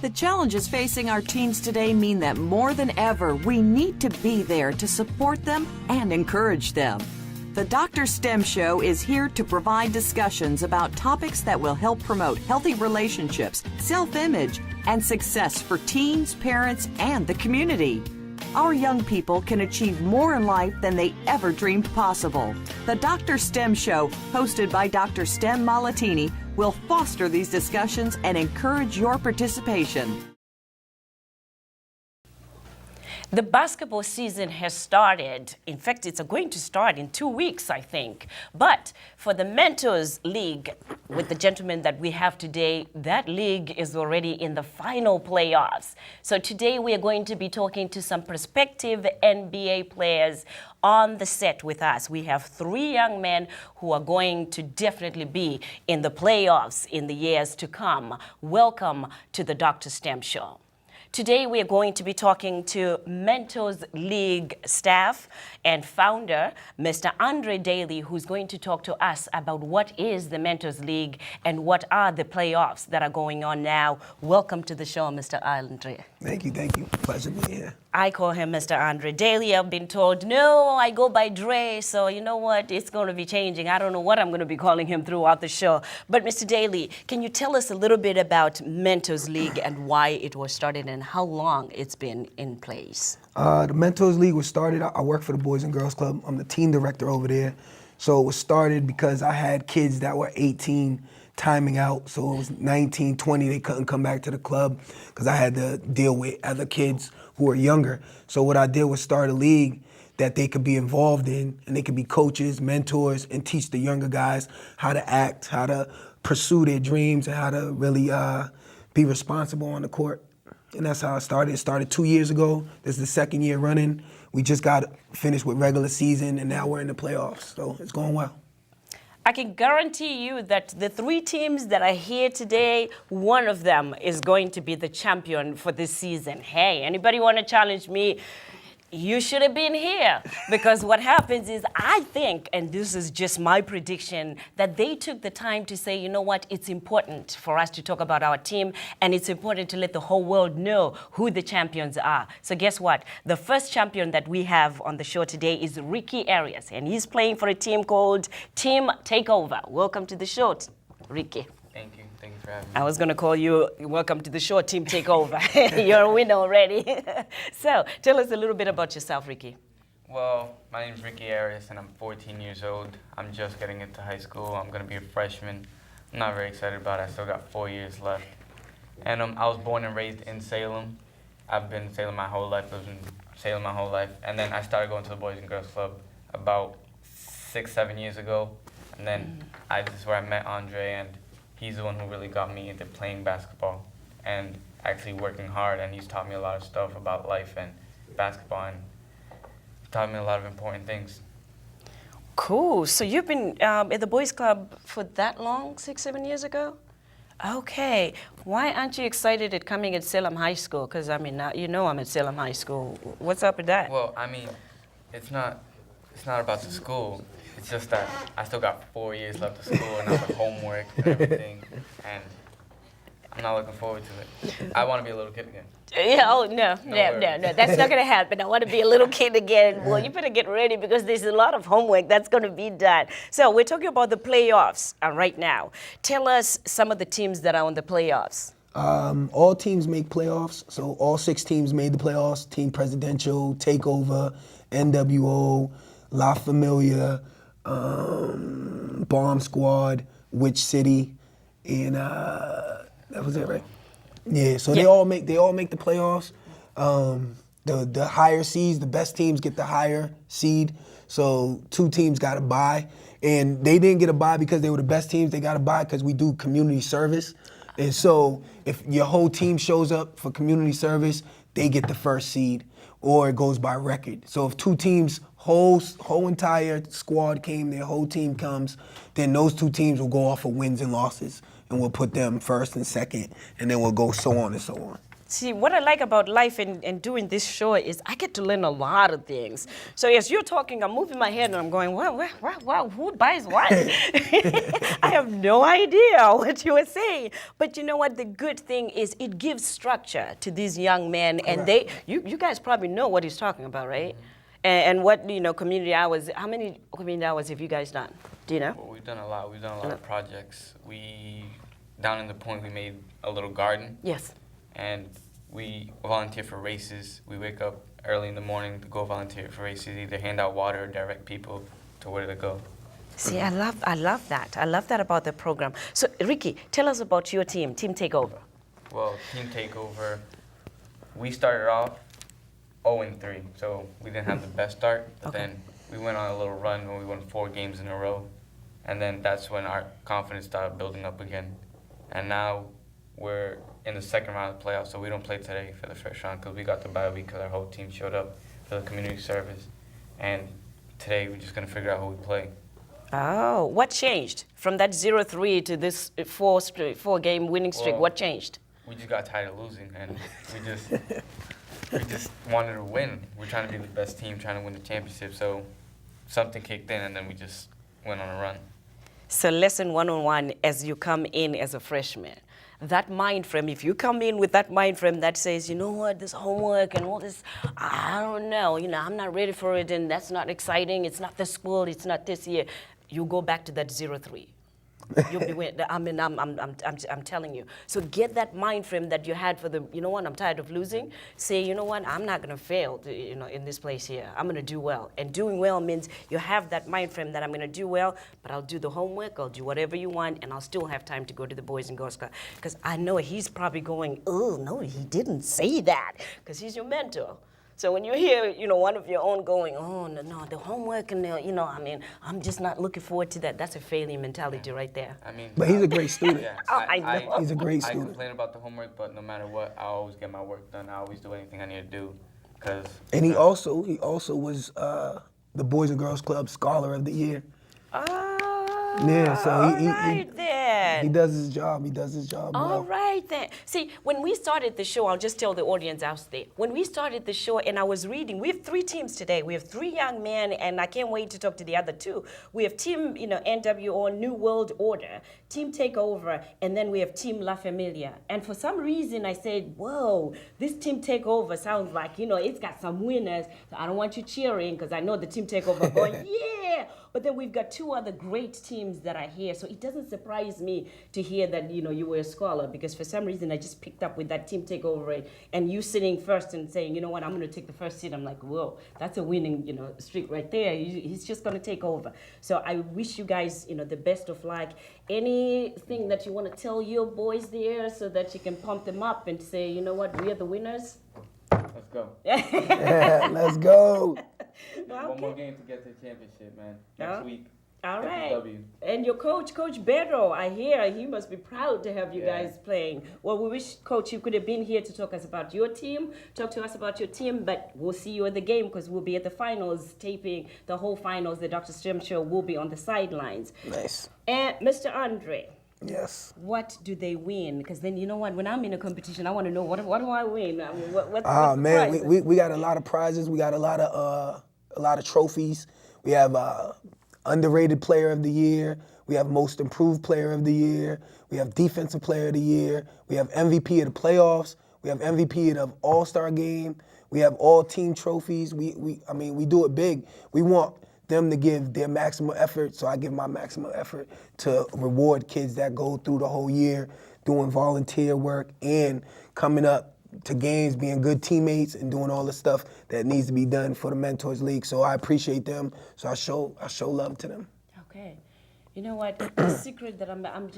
The challenges facing our teens today mean that more than ever, we need to be there to support them and encourage them. The DrStem Show is here to provide discussions about topics that will help promote healthy relationships, self-image, and success for teens, parents, and the community. Our young people can achieve more in life than they ever dreamed possible. The DrStem Show, hosted by Dr. Stem Malatini, will foster these discussions and encourage your participation. The basketball season has started. In fact, it's going to start in 2 weeks, I think. But for the Mentors League, with the gentleman that we have today, that league is already in the final playoffs. So today we are going to be talking to some prospective NBA players on the set with us. We have 3 young men who are going to definitely be in the playoffs in the years to come. Welcome to the DrStem Show. Today we are going to be talking to Mentors League staff and founder, Mr. Daley, who's going to talk to us about what is the Mentors League and what are the playoffs that are going on now. Welcome to the show, Mr. Andre. Thank you, thank you. Pleasure being here. I call him Mr. Daley. I've been told, no, I go by Dre, so you know what? It's going to be changing. I don't know what I'm going to be calling him throughout the show. But Mr. Daley, can you tell us a little bit about Mentors League and why it was started and how long it's been in place? The Mentors League was started, I work for the Boys and Girls Club. I'm the team director over there. So it was started because I had kids that were 18 timing out. So it was 19, 20, they couldn't come back to the club because I had to deal with other kids who were younger. So what I did was start a league that they could be involved in, and they could be coaches, mentors, and teach the younger guys how to act, how to pursue their dreams, and how to really be responsible on the court. And that's how it started. It started 2 years ago. This is the 2nd year running. We just got finished with regular season, and now we're in the playoffs, so it's going well. I can guarantee you that the 3 teams that are here today, one of them is going to be the champion for this season. Hey, anybody want to challenge me? You should have been here, because what happens is I think, and this is just my prediction, that they took the time to say, you know what, it's important for us to talk about our team, and it's important to let the whole world know who the champions are. So guess what? The first champion that we have on the show today is Ricky Arias, and he's playing for a team called Team Takeover. Welcome to the show, Ricky. Thank you. Thank you for having me. I was going to call you, welcome to the show, Team Takeover. You're a winner already. So, tell us a little bit about yourself, Ricky. Well, my name is Ricky Arias, and I'm 14 years old. I'm just getting into high school. I'm going to be a freshman. I'm not very excited about it. I still got 4 years left. And I was born and raised in Salem. I've been in Salem my whole life, lived in Salem my whole life. And then I started going to the Boys and Girls Club about 6, 7 years ago. And then this is where I met Andre, and he's the one who really got me into playing basketball and actually working hard, and he's taught me a lot of stuff about life and basketball, and taught me a lot of important things. Cool. So you've been at the Boys Club for that long, 6, 7 years ago? Okay. Why aren't you excited at coming at Salem High School? Because, I mean, now you know I'm at Salem High School. What's up with that? Well, I mean, it's not about the school. It's just that I still got 4 years left of school and all the homework and everything, and I'm not looking forward to it. I want to be a little kid again. Yeah, oh, no, that's not going to happen. I want to be a little kid again. Well, you better get ready because there's a lot of homework that's going to be done. So we're talking about the playoffs right now. Tell us some of the teams that are on the playoffs. All teams make playoffs, so all 6 teams made the playoffs. Team Presidential, Takeover, NWO, La Familia, Bomb Squad, Witch City, and that was it, right? Yeah. So they all make the playoffs. The higher seeds, the best teams get the higher seed. So 2 teams got a bye, and they didn't get a bye because they were the best teams. They got a bye because we do community service, and so if your whole team shows up for community service, they get the first seed, or it goes by record. So if 2 teams, whole entire squad came, their whole team comes, then those 2 teams will go off of wins and losses, and we'll put them first and second, and then we'll go so on and so on. See, what I like about life and doing this show is I get to learn a lot of things. So as you're talking, I'm moving my head and I'm going, what, who buys what? I have no idea what you were saying. But you know what? The good thing is it gives structure to these young men. And you guys probably know what he's talking about, right? And what, community hours, how many community hours have you guys done? Do you know? Well, we've done a lot. We've done a lot of projects. Down in the point, we made a little garden. Yes. And we volunteer for races. We wake up early in the morning to go volunteer for races, either hand out water or direct people to where to go. See, I love that. I love that about the program. So, Ricky, tell us about your team, Team Takeover. Well, Team Takeover, we started off 0-3, so we didn't have the best start. But then we went on a little run when we won 4 games in a row. And then that's when our confidence started building up again. And now we're in the second round of the playoffs, so we don't play today for the first round because we got the bye week because our whole team showed up for the community service. And today we're just going to figure out who we play. Oh, what changed from that 0-3 to this 4-game winning streak? Well, what changed? We just got tired of losing, and we just wanted to win. We're trying to be the best team, trying to win the championship. So something kicked in, and then we just went on a run. So lesson 101 as you come in as a freshman. That mind frame, if you come in with that mind frame that says, you know what, this homework and all this, I don't know, I'm not ready for it and that's not exciting, it's not the school, it's not this year, you go back to that 0-3. You'll be winning. I'm telling you. So get that mind frame that you had for the, you know what, I'm tired of losing. Say, you know what, I'm not going to fail, in this place here. I'm going to do well. And doing well means you have that mind frame that I'm going to do well, but I'll do the homework, I'll do whatever you want, and I'll still have time to go to the Boys and Girls Club. Because I know he's probably going, oh, no, he didn't say that, because he's your mentor. So when you hear, one of your own going, oh, no, the homework and I'm just not looking forward to that. That's a failure mentality right there. But he's a great student. Yeah, I know. He's a great student. I complain about the homework, but no matter what, I always get my work done. I always do anything I need to do. And he also was the Boys and Girls Club Scholar of the Year. Yeah, so he does his job. He does his job well. All right then. See, when we started the show, I'll just tell the audience out there. When we started the show and I was reading, we have 3 teams today. We have 3 young men, and I can't wait to talk to the other 2. We have Team, NWO, New World Order, Team Takeover, and then we have Team La Familia. And for some reason, I said, whoa, this Team Takeover sounds like, it's got some winners. So I don't want you cheering because I know the Team Takeover going, yeah. But then we've got 2 other great teams that are here. So it doesn't surprise me to hear that, you were a scholar, because for some reason I just picked up with that Team Takeover and you sitting first and saying, you know what, I'm going to take the first seat. I'm like, whoa, that's a winning, streak right there. He's just going to take over. So I wish you guys, the best of luck. Anything that you want to tell your boys there so that you can pump them up and say, you know what, we are the winners? Let's go. Yeah, let's go. Well, One more game to get to the championship, man. Next week. All right. W. And your coach, Coach Bedro, I hear he must be proud to have you guys playing. Well, we wish, Coach, you could have been here to talk us about your team, talk to us about your team, but we'll see you at the game because we'll be at the finals, taping the whole finals. The DrStem show will be on the sidelines. Nice. And Mr. Andre. Yes. What do they win? Because then, you know what, when I'm in a competition, I want to know, what do I win? I mean, what's the man, prize? we got a lot of prizes. We got a lot of trophies. We have underrated player of the year. We have most improved player of the year. We have defensive player of the year. We have MVP of the playoffs. We have MVP of the All-Star game. We have all team trophies. We do it big. We want them to give their maximum effort, so I give my maximum effort to reward kids that go through the whole year doing volunteer work and coming up to games, being good teammates, and doing all the stuff that needs to be done for the Mentors League. So I appreciate them. So I show love to them. Okay, you know what? The secret that I'm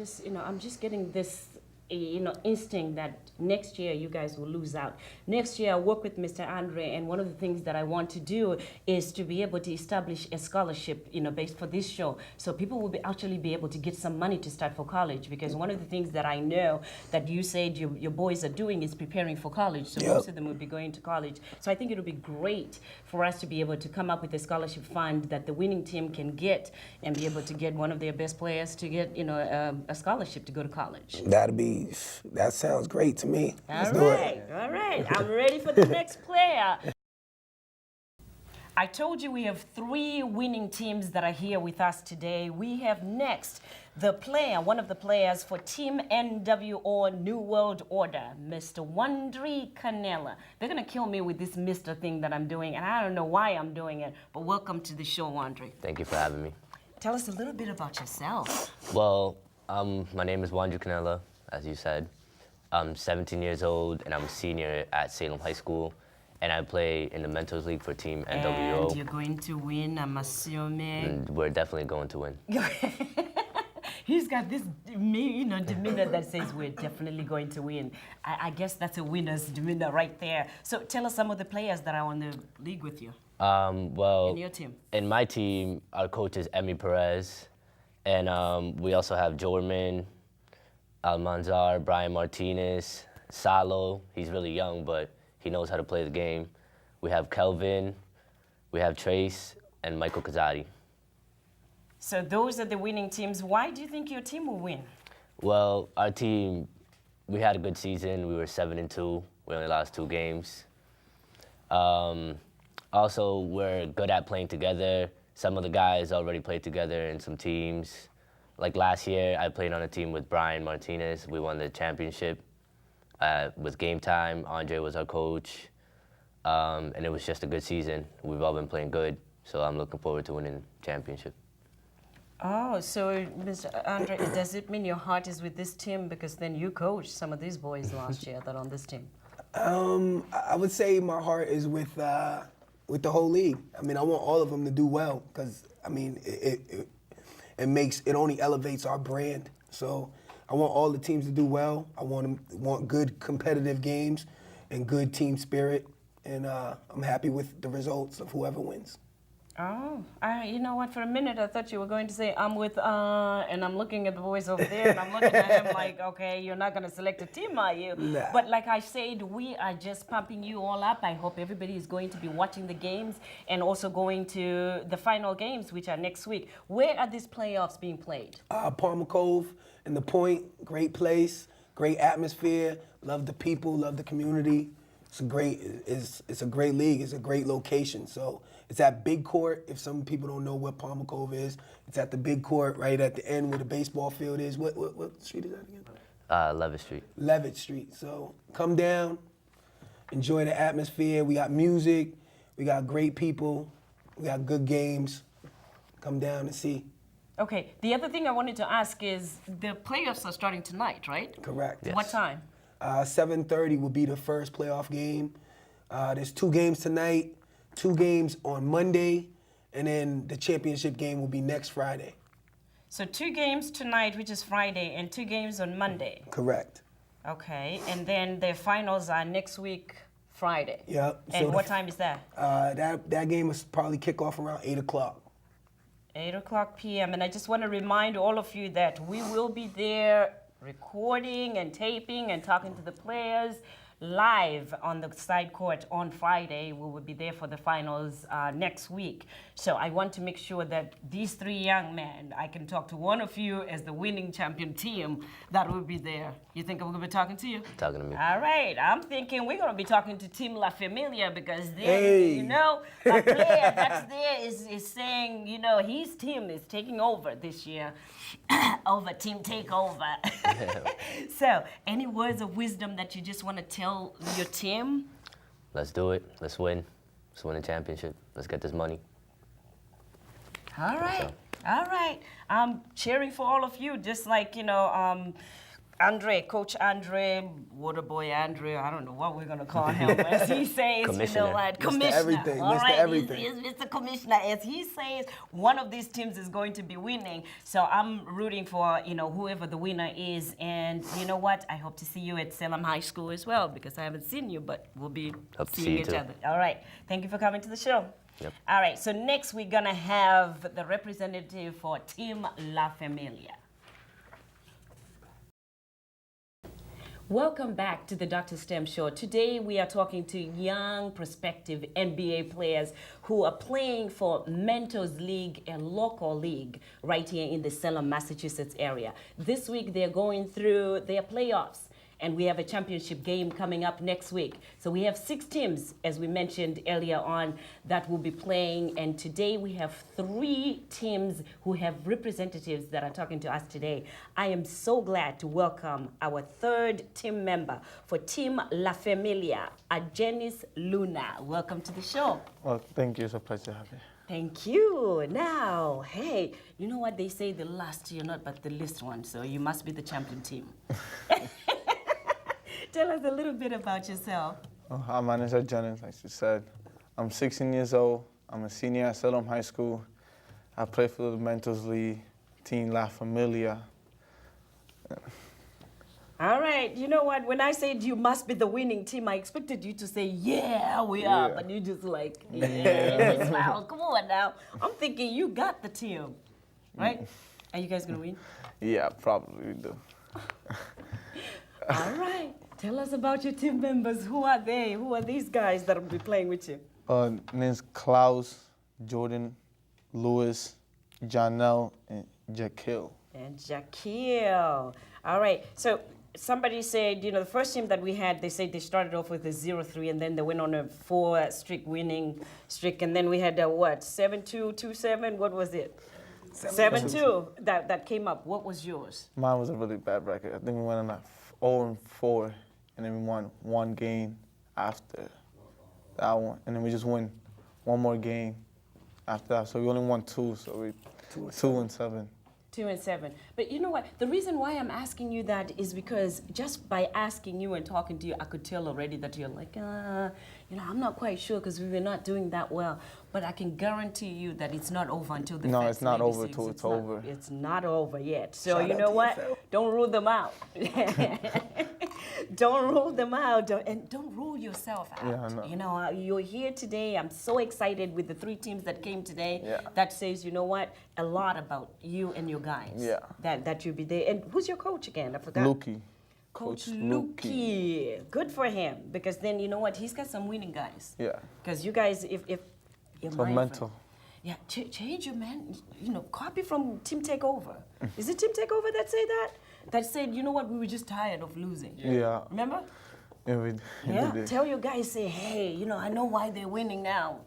just getting this, instinct that next year you guys will lose out. Next year I work with Mr. Andre, and one of the things that I want to do is to be able to establish a scholarship, based for this show, so people will actually be able to get some money to start for college. Because one of the things that I know that you said your boys are doing is preparing for college. So most of them will be going to college. So I think it'll be great for us to be able to come up with a scholarship fund that the winning team can get and be able to get one of their best players to get, a scholarship to go to college. That'd be That sounds great to me. Let's do it. All right. I'm ready for the next player. I told you we have 3 winning teams that are here with us today. We have next one of the players for Team NWO New World Order, Mr. Wandri Canela. They're going to kill me with this Mr. thing that I'm doing, and I don't know why I'm doing it, but welcome to the show, Wandri. Thank you for having me. Tell us a little bit about yourself. Well, my name is Wandri Canela, as you said. I'm 17 years old, and I'm a senior at Salem High School. And I play in the Mentors League for Team NWO. And you're going to win, I'm assuming. And we're definitely going to win. He's got this demeanor that says we're definitely going to win. I guess that's a winner's demeanor right there. So tell us some of the players that are on the league with you. Well, in your team. In my team, our coach is Emi Perez. And we also have Jorman, Almanzar, Brian Martinez, Salo. He's really young, but he knows how to play the game. We have Kelvin, we have Trace, and Michael Kazadi. So those are the winning teams. Why do you think your team will win? Well, our team, we had a good season. We were 7-2. We only lost 2 games. Also, we're good at playing together. Some of the guys already played together in some teams. Like last year, I played on a team with Brian Martinez. We won the championship. With Game Time, Andre was our coach, and it was just a good season. We've all been playing good, so I'm looking forward to winning the championship. Oh, so Mr. Andre, does it mean your heart is with this team because then you coached some of these boys last year that are on this team? I would say my heart is with the whole league. I mean, I want all of them to do well because I mean it only elevates our brand. So I want all the teams to do well. I want good competitive games and good team spirit, and I'm happy with the results of whoever wins. Oh, you know what? For a minute, I thought you were going to say, I'm with, and I'm looking at the boys over there, and I'm looking at him like, okay, you're not going to select a team, are you? Nah. But like I said, we are just pumping you all up. I hope everybody is going to be watching the games and also going to the final games, which are next week. Where are these playoffs being played? Palmer Cove and the Point, great place, great atmosphere. Love the people, love the community. It's a great league. It's a great location. So it's at Big Court. If some people don't know what Palmer Cove is, it's at the Big Court right at the end where the baseball field is. What street is that again? Levitt Street. Levitt Street. So come down, enjoy the atmosphere. We got music. We got great people. We got good games. Come down and see. Okay. The other thing I wanted to ask is the playoffs are starting tonight, right? Correct. Yes. What time? 7:30 will be the first playoff game. There's 2 games tonight, 2 games on Monday, and then the championship game will be next Friday. So 2 games tonight, which is Friday, and 2 games on Monday. Correct. Okay, and then the finals are next week, Friday. Yep. And So what time is that? That game will probably kick off around 8 o'clock. 8:00 p.m. And I just want to remind all of you that we will be there recording and taping and talking to the players live on the side court on Friday. We will be there for the finals next week. So I want to make sure that these 3 young men, I can talk to one of you as the winning champion team that will be there. You think I'm going to be talking to you? Talking to me. All right. I'm thinking we're going to be talking to Team La Familia because Hey. you know, a player that's there is saying, you know, his team is taking over this year. Over Team Takeover. So, any words of wisdom that you just want to tell your team? Let's do it. Let's win. Let's win a championship. Let's get this money. All right. So. All right. I'm cheering for all of you, just like, you know, Andre, Coach Andre, Waterboy Andre, I don't know what we're going to call him, as he says, Commissioner. you know what, Mr. Commissioner. Everything, All Mr. right, Everything. He's Mr. Commissioner. As he says, one of these teams is going to be winning. So I'm rooting for, you know, whoever the winner is. And you know what? I hope to see you at Salem High School as well, because I haven't seen you, but we'll be Hope to see seeing you each too. other. All right. Thank you for coming to the show. Yep. All right. So next we're going to have the representative for Team La Familia. Welcome back to the DrStem Show. Today we are talking to young prospective NBA players who are playing for Mentors League and local league right here in the Salem, Massachusetts area. This week they're going through their playoffs, and we have a championship game coming up next week. So we have 6 teams, as we mentioned earlier on, that will be playing. And today we have 3 teams who have representatives that are talking to us today. I am so glad to welcome our 3rd team member for Team La Familia, Janice Luna. Welcome to the show. Well, thank you. It's a pleasure to have you. Thank you. Now, hey, you know what they say, the last you're not, but the least one. So you must be the champion team. Tell us a little bit about yourself. Hi, my name is Janice, like you said. I'm 16 years old. I'm a senior at Salem High School. I play for the Mentors League, Team La Familia. All right. You know what? When I said you must be the winning team, I expected you to say, yeah, we are. Yeah. But you just like, yeah, smile. Come on now. I'm thinking you got the team, right? Are you guys going to win? Yeah, probably we do. All right. Tell us about your team members. Who are they? Who are these guys that will be playing with you? Name's Klaus, Jordan, Lewis, Janelle, and Jaquil. And Jaquil. All right. So somebody said, you know, the first team that we had, they said they started off with a 0-3, and then they went on a 4-streak winning streak, and then we had a what? 7-2, 2-7. What was it? 7-2. That came up. What was yours? Mine was a really bad record. I think we went on like 0-4, and then we won 1 game after that one, and then we just won 1 more game after that. So we only won 2, so we 2-7. 2-7. But you know what? The reason why I'm asking you that is because just by asking you and talking to you, I could tell already that you're like, you know, I'm not quite sure because we were not doing that well. But I can guarantee you that it's not over until the No, first it's not over 96. till it's over. It's not over yet. So Shout you out know to what? you, Phil. Don't rule them out. Don't rule them out. And don't rule yourself out. Yeah, I know. You know, you're here today. I'm so excited with the 3 teams that came today. Yeah. That says, you know what? A lot about you and your guys. Yeah. That you'll be there. And who's your coach again? I forgot. Lukey. Coach Lukey. Good for him. Because then, you know what? He's got some winning guys. Yeah. Because you guys, if you're So my mental. friend, yeah, change your man. You know, copy from Team Takeover. Is it Team Takeover that say that? That said, you know what? We were just tired of losing. Yeah. Remember? Yeah, we Yeah. did. Tell your guys, say, hey, you know, I know why they're winning now.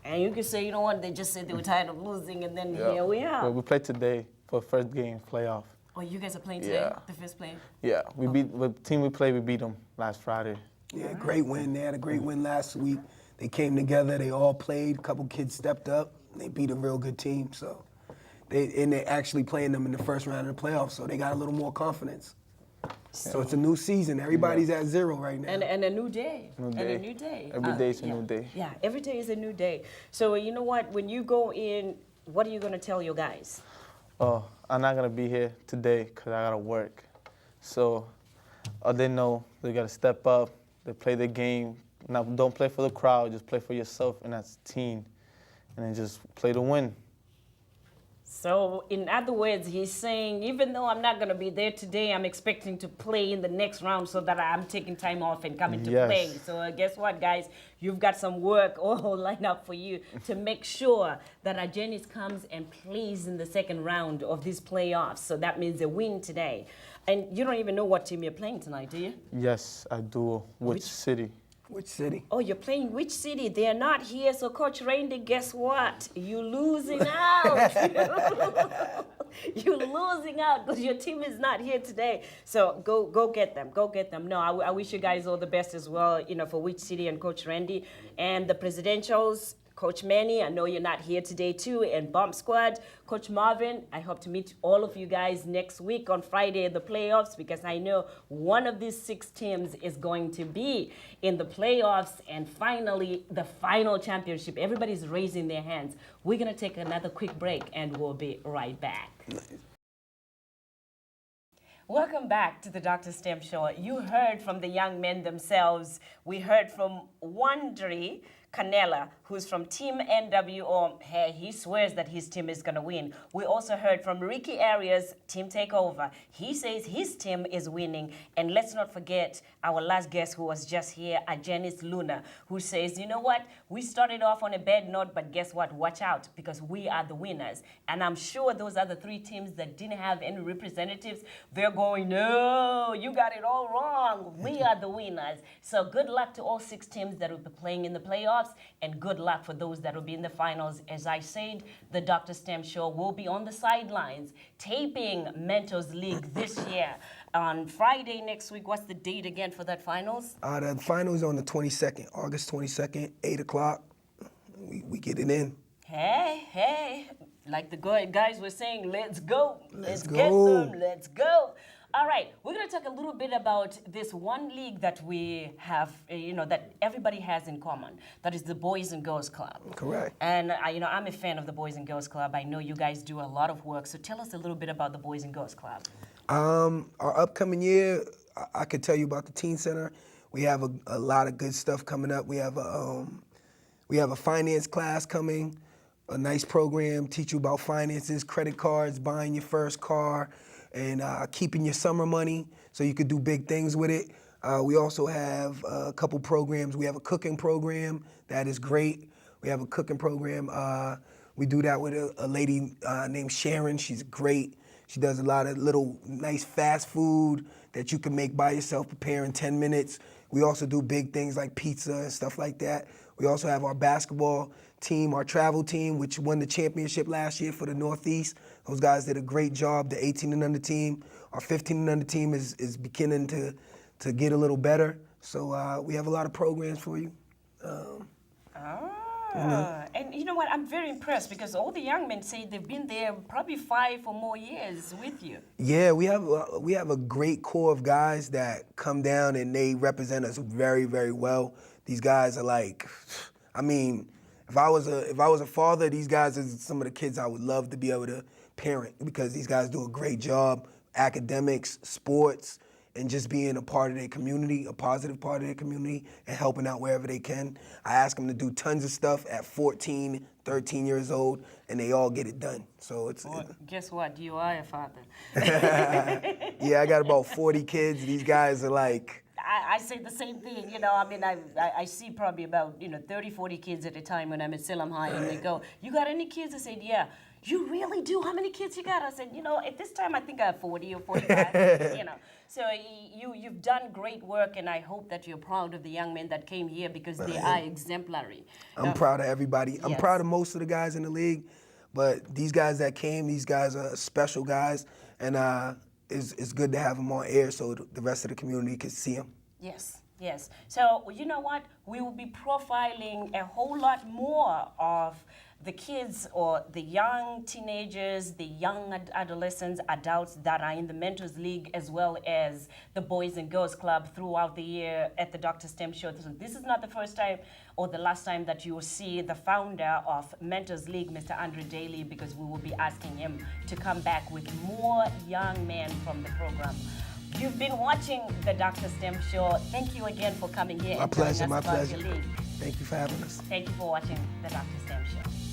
And you can say, you know what? They just said they were tired of losing, and then here we are. Well, we played today for first game playoff. Oh, you guys are playing today? Yeah. The first play? Yeah, we beat the team we played. We beat them last Friday. Yeah, great win. They had a great win last week. They came together. They all played. A couple kids stepped up. And they beat a real good team. So, they're actually playing them in the first round of the playoffs. So they got a little more confidence. So it's a new season. Everybody's at 0 right now. And a new day. New And day. a new day. Every day's a yeah. new day. Yeah, every day is a new day. So you know what? When you go in, what are you going to tell your guys? Oh, I'm not gonna be here today because I gotta work. So they know they gotta step up. They play the game. Now, don't play for the crowd. Just play for yourself and as a team, and then just play to win. So in other words, he's saying, even though I'm not going to be there today, I'm expecting to play in the next round so that I'm taking time off and coming to Yes. play. So guess what, guys? You've got some work all lined up for you to make sure that Janice comes and plays in the second round of these playoffs. So that means a win today. And you don't even know what team you're playing tonight, do you? Yes, I do. Which city? Which city? Oh, you're playing which city? They're not here, so Coach Randy, guess what? You're losing out. You're losing out because your team is not here today. So go get them. Go get them. No, I wish you guys all the best as well, you know, for which city and Coach Randy. And the Presidentials, Coach Manny, I know you're not here today too, and Bomb Squad, Coach Marvin, I hope to meet all of you guys next week on Friday in the playoffs because I know one of these 6 teams is going to be in the playoffs and finally the final championship. Everybody's raising their hands. We're going to take another quick break and we'll be right back. Welcome back to the DrStem Show. You heard from the young men themselves. We heard from Wandry Canela, who's from Team NWO. Hey, he swears that his team is going to win. We also heard from Ricky Arias, Team Takeover. He says his team is winning. And let's not forget our last guest who was just here, Janice Luna, who says, you know what? We started off on a bad note, but guess what? Watch out, because we are the winners. And I'm sure those other 3 teams that didn't have any representatives, they're going, no, you got it all wrong. We are the winners. So good luck to all 6 teams that will be playing in the playoffs, and good luck for those that will be in the finals. As I said, the DrStem show will be on the sidelines taping Mentors League this year. On Friday next week, what's the date again for that finals? The finals on the 22nd, August 22nd, 8 o'clock. We get it in. Hey, like the guys were saying, let's go. Let's go. Get them. Let's go. All right, we're going to talk a little bit about this one league that we have, that everybody has in common. That is the Boys and Girls Club. Correct. And, I'm a fan of the Boys and Girls Club. I know you guys do a lot of work. So tell us a little bit about the Boys and Girls Club. Our upcoming year, I could tell you about the Teen Center. We have a lot of good stuff coming up. We have a finance class coming, a nice program, teach you about finances, credit cards, buying your first car, and keeping your summer money so you could do big things with it. We also have a couple programs. We have a cooking program that is great. We have a cooking program. We do that with a lady named Sharon. She's great. She does a lot of little nice fast food that you can make by yourself, prepare in 10 minutes. We also do big things like pizza and stuff like that. We also have our basketball team, our travel team, which won the championship last year for the Northeast. Those guys did a great job. The 18 and under team, our 15 and under team is beginning to get a little better. So we have a lot of programs for you. And you know what? I'm very impressed because all the young men say they've been there probably 5 or more years with you. Yeah, we have a great core of guys that come down and they represent us very, very well. These guys are like, if I was a father, these guys are some of the kids I would love to be able to parent because these guys do a great job, academics, sports, and just being a part of their community, a positive part of their community, and helping out wherever they can. I ask them to do tons of stuff at 14, 13 years old, and they all get it done. So guess what? You are a father. Yeah, I got about 40 kids. These guys are like... I say the same thing, I see probably about, 30, 40 kids at a time when I'm at Salem High, and they go, you got any kids? I said, yeah. You really do? How many kids you got? I said, at this time I think I have 40 or 45, So you've done great work, and I hope that you're proud of the young men that came here because they are exemplary. I'm proud of everybody. I'm Yes. proud of most of the guys in the league, but these guys that came, these guys are special guys, and it's good to have them on air so the rest of the community can see them. Yes. So you know what? We will be profiling a whole lot more of the kids or the young teenagers, the young adolescents, adults that are in the Mentors League as well as the Boys and Girls Club throughout the year at the DrStem show. So this is not the first time or the last time that you will see the founder of Mentors League, Mr. Daley, because we will be asking him to come back with more young men from the program. You've been watching the DrStem show. Thank you again for coming here and telling us about your league. Thank you for having us. Thank you for watching the DrStem show.